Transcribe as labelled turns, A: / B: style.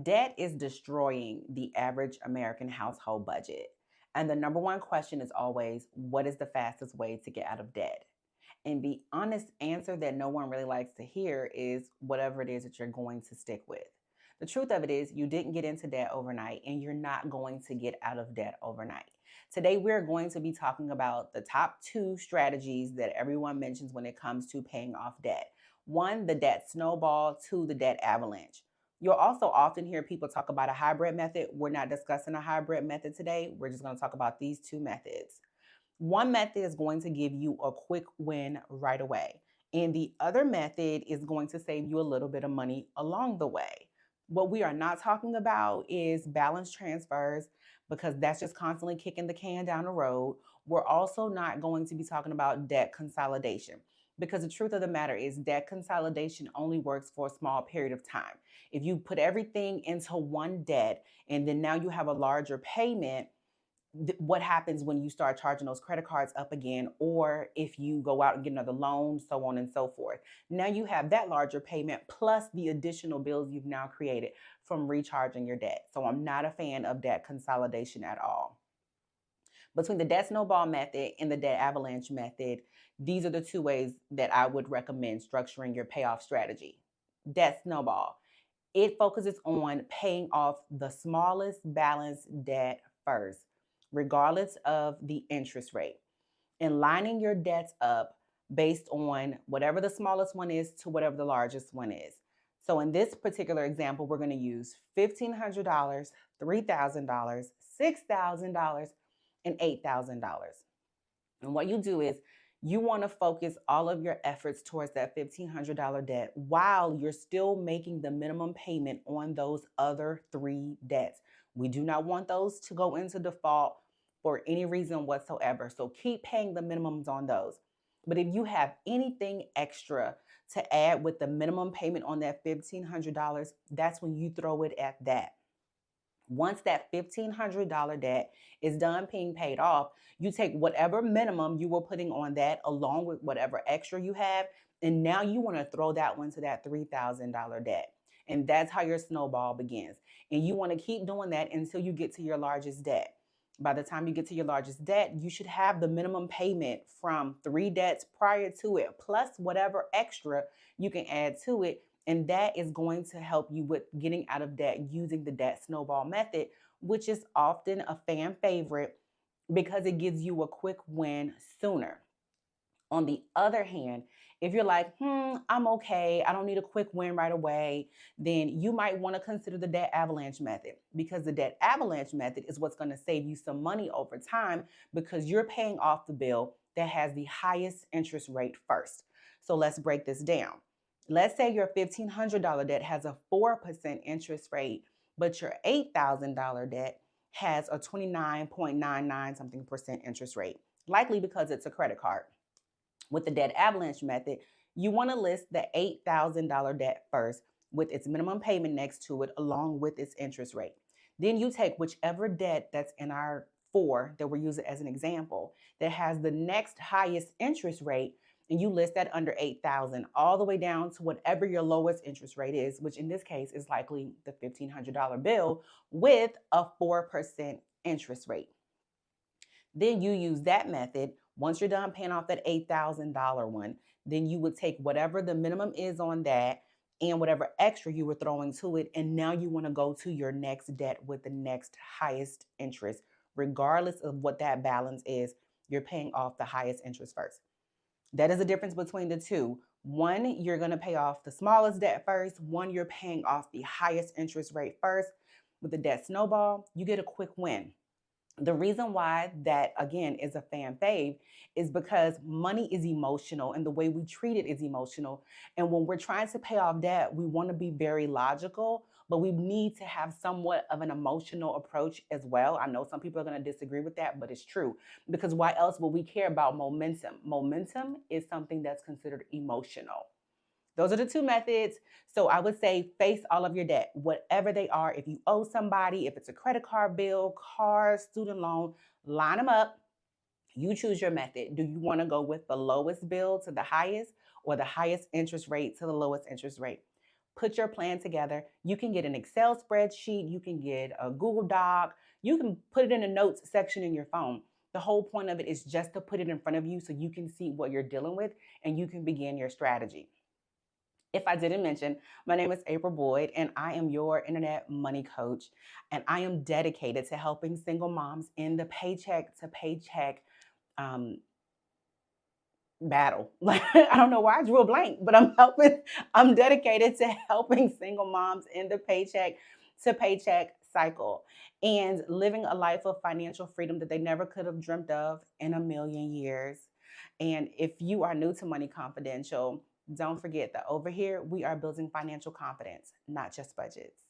A: Debt is destroying the average American household budget. And the number one question is always, what is the fastest way to get out of debt? And the honest answer that no one really likes to hear is whatever it is that you're going to stick with. The truth of it is, you didn't get into debt overnight, and you're not going to get out of debt overnight. Today, we're going to be talking about the top two strategies that everyone mentions when it comes to paying off debt. One, the debt snowball, two, the debt avalanche. You'll also often hear people talk about a hybrid method. We're not discussing a hybrid method today. We're just going to talk about these two methods. One method is going to give you a quick win right away, and the other method is going to save you a little bit of money along the way. What we are not talking about is balance transfers because that's just constantly kicking the can down the road. We're also not going to be talking about debt consolidation because the truth of the matter is debt consolidation only works for a small period of time. If you put everything into one debt and then now you have a larger payment, what happens when you start charging those credit cards up again, or if you go out and get another loan, so on and so forth. Now you have that larger payment plus the additional bills you've now created from recharging your debt. So I'm not a fan of debt consolidation at all. Between the debt snowball method and the debt avalanche method, these are the two ways that I would recommend structuring your payoff strategy. Debt snowball, it focuses on paying off the smallest balance debt first, regardless of the interest rate, and lining your debts up based on whatever the smallest one is to whatever the largest one is. So in this particular example, we're going to use $1,500, $3,000, $6,000, and $8,000. And what you do is you want to focus all of your efforts towards that $1,500 debt while you're still making the minimum payment on those other three debts. We do not want those to go into default for any reason whatsoever. So keep paying the minimums on those. But if you have anything extra to add with the minimum payment on that $1,500, that's when you throw it at that. Once that $1,500 debt is done being paid off, you take whatever minimum you were putting on that along with whatever extra you have, and now you want to throw that one to that $3,000 debt. And that's how your snowball begins. And you want to keep doing that until you get to your largest debt. By the time you get to your largest debt, you should have the minimum payment from three debts prior to it, plus whatever extra you can add to it. And that is going to help you with getting out of debt using the debt snowball method, which is often a fan favorite because it gives you a quick win sooner. On the other hand, if you're like, I'm okay, I don't need a quick win right away, then you might want to consider the debt avalanche method because the debt avalanche method is what's going to save you some money over time because you're paying off the bill that has the highest interest rate first. So let's break this down. Let's say your $1,500 debt has a 4% interest rate, but your $8,000 debt has a 29.99 something percent interest rate, likely because it's a credit card. With the debt avalanche method, you want to list the $8,000 debt first with its minimum payment next to it along with its interest rate. Then you take whichever debt that's in our four that we're using as an example that has the next highest interest rate and you list that under 8,000 all the way down to whatever your lowest interest rate is, which in this case is likely the $1,500 bill with a 4% interest rate. Then you use that method. Once you're done paying off that $8,000 one, then you would take whatever the minimum is on that and whatever extra you were throwing to it. And now you want to go to your next debt with the next highest interest, regardless of what that balance is. You're paying off the highest interest first. That is the difference between the two. One, you're going to pay off the smallest debt first. One, you're paying off the highest interest rate first. With the debt snowball, you get a quick win. The reason why that, again, is a fan fave is because money is emotional and the way we treat it is emotional. And when we're trying to pay off debt, we want to be very logical, but we need to have somewhat of an emotional approach as well. I know some people are going to disagree with that, but it's true because why else would we care about momentum? Momentum is something that's considered emotional. Those are the two methods. So I would say face all of your debt, whatever they are. If you owe somebody, if it's a credit card bill, car, student loan, line them up. You choose your method. Do you want to go with the lowest bill to the highest or the highest interest rate to the lowest interest rate? put your plan together. You can get an Excel spreadsheet, you can get a Google Doc, you can put it in a notes section in your phone. The whole point of it is just to put it in front of you so you can see what you're dealing with and you can begin your strategy. If I didn't mention, my name is April Boyd, and I am your internet money coach. And I am dedicated to helping single moms in the paycheck to paycheck um, battle. Like, I don't know why I drew a blank, but I'm dedicated to helping single moms in the paycheck to paycheck cycle and living a life of financial freedom that they never could have dreamt of in a million years. And if you are new to Money Confidential, don't forget that over here we are building financial confidence, not just budgets.